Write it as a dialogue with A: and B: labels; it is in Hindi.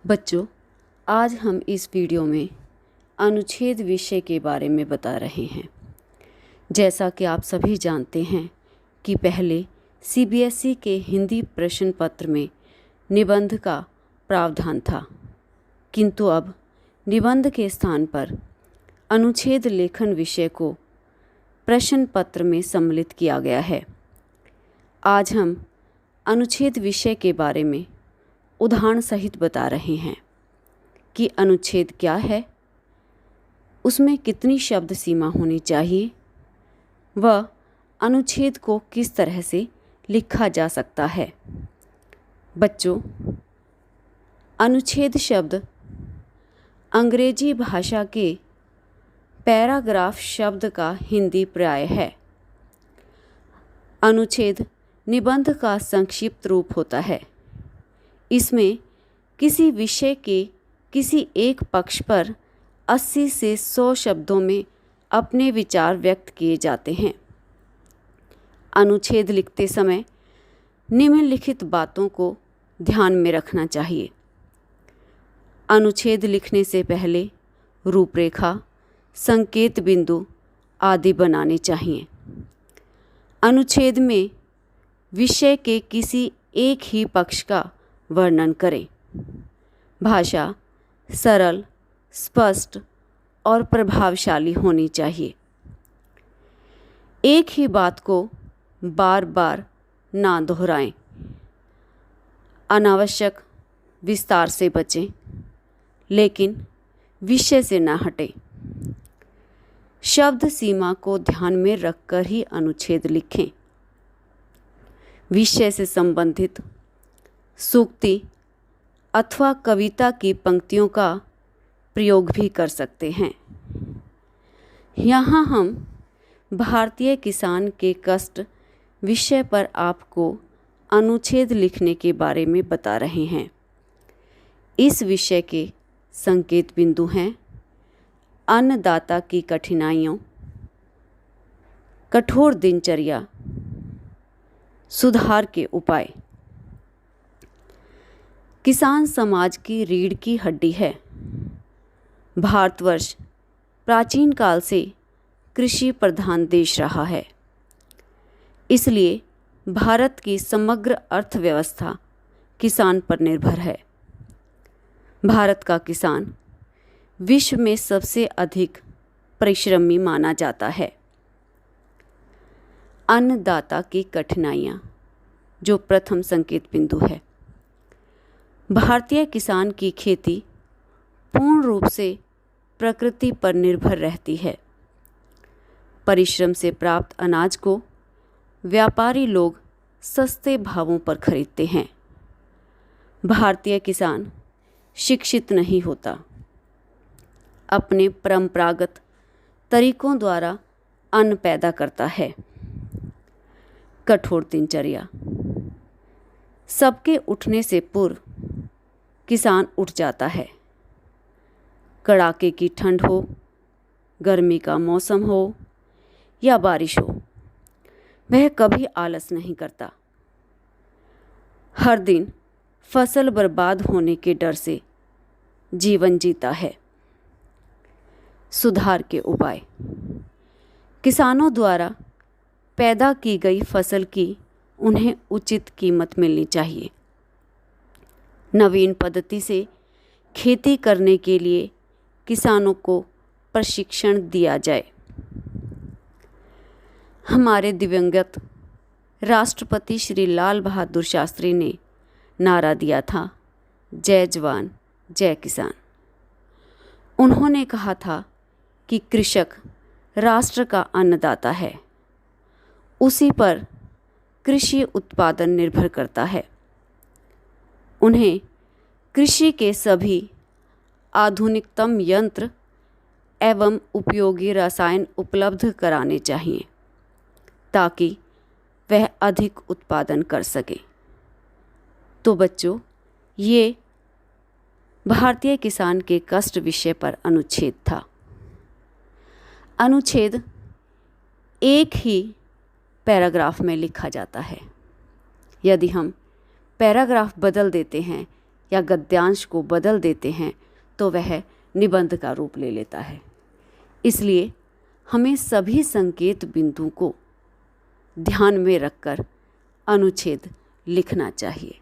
A: बच्चों, आज हम इस वीडियो में अनुच्छेद विषय के बारे में बता रहे हैं। जैसा कि आप सभी जानते हैं कि पहले सीबीएसई के हिंदी प्रश्न पत्र में निबंध का प्रावधान था, किंतु अब निबंध के स्थान पर अनुच्छेद लेखन विषय को प्रश्न पत्र में सम्मिलित किया गया है। आज हम अनुच्छेद विषय के बारे में उदाहरण सहित बता रहे हैं कि अनुच्छेद क्या है, उसमें कितनी शब्द सीमा होनी चाहिए व अनुच्छेद को किस तरह से लिखा जा सकता है। बच्चों, अनुच्छेद शब्द अंग्रेजी भाषा के पैराग्राफ शब्द का हिंदी पर्याय है। अनुच्छेद निबंध का संक्षिप्त रूप होता है। इसमें किसी विषय के किसी एक पक्ष पर 80 से 100 शब्दों में अपने विचार व्यक्त किए जाते हैं। अनुच्छेद लिखते समय निम्नलिखित बातों को ध्यान में रखना चाहिए। अनुच्छेद लिखने से पहले रूपरेखा, संकेत बिंदु आदि बनाने चाहिए। अनुच्छेद में विषय के किसी एक ही पक्ष का वर्णन करें। भाषा सरल, स्पष्ट और प्रभावशाली होनी चाहिए। एक ही बात को बार बार ना दोहराएं। अनावश्यक विस्तार से बचें, लेकिन विषय से ना हटें। शब्द सीमा को ध्यान में रखकर ही अनुच्छेद लिखें। विषय से संबंधित सूक्ति अथवा कविता की पंक्तियों का प्रयोग भी कर सकते हैं। यहाँ हम भारतीय किसान के कष्ट विषय पर आपको अनुच्छेद लिखने के बारे में बता रहे हैं। इस विषय के संकेत बिंदु हैं अन्नदाता की कठिनाइयों, कठोर दिनचर्या, सुधार के उपाय। किसान समाज की रीढ़ की हड्डी है। भारतवर्ष प्राचीन काल से कृषि प्रधान देश रहा है। इसलिए भारत की समग्र अर्थव्यवस्था किसान पर निर्भर है। भारत का किसान विश्व में सबसे अधिक परिश्रमी माना जाता है। अन्नदाता की कठिनाइयाँ जो प्रथम संकेत बिंदु है। भारतीय किसान की खेती पूर्ण रूप से प्रकृति पर निर्भर रहती है। परिश्रम से प्राप्त अनाज को व्यापारी लोग सस्ते भावों पर खरीदते हैं। भारतीय किसान शिक्षित नहीं होता। अपने परंपरागत तरीकों द्वारा अन्न पैदा करता है। कठोर दिनचर्या। सबके उठने से पूर्व किसान उठ जाता है। कड़ाके की ठंड हो, गर्मी का मौसम हो या बारिश हो, वह कभी आलस नहीं करता। हर दिन फसल बर्बाद होने के डर से जीवन जीता है। सुधार के उपाय। किसानों द्वारा पैदा की गई फसल की उन्हें उचित कीमत मिलनी चाहिए। नवीन पद्धति से खेती करने के लिए किसानों को प्रशिक्षण दिया जाए। हमारे दिवंगत राष्ट्रपति श्री लाल बहादुर शास्त्री ने नारा दिया था, जय जवान जय किसान। उन्होंने कहा था कि कृषक राष्ट्र का अन्नदाता है। उसी पर कृषि उत्पादन निर्भर करता है। उन्हें कृषि के सभी आधुनिकतम यंत्र एवं उपयोगी रसायन उपलब्ध कराने चाहिए ताकि वह अधिक उत्पादन कर सके। तो बच्चों, ये भारतीय किसान के कष्ट विषय पर अनुच्छेद था। अनुच्छेद एक ही पैराग्राफ में लिखा जाता है। यदि हम पैराग्राफ बदल देते हैं या गद्यांश को बदल देते हैं तो वह निबंध का रूप ले लेता है। इसलिए हमें सभी संकेत बिंदु को ध्यान में रखकर अनुच्छेद लिखना चाहिए।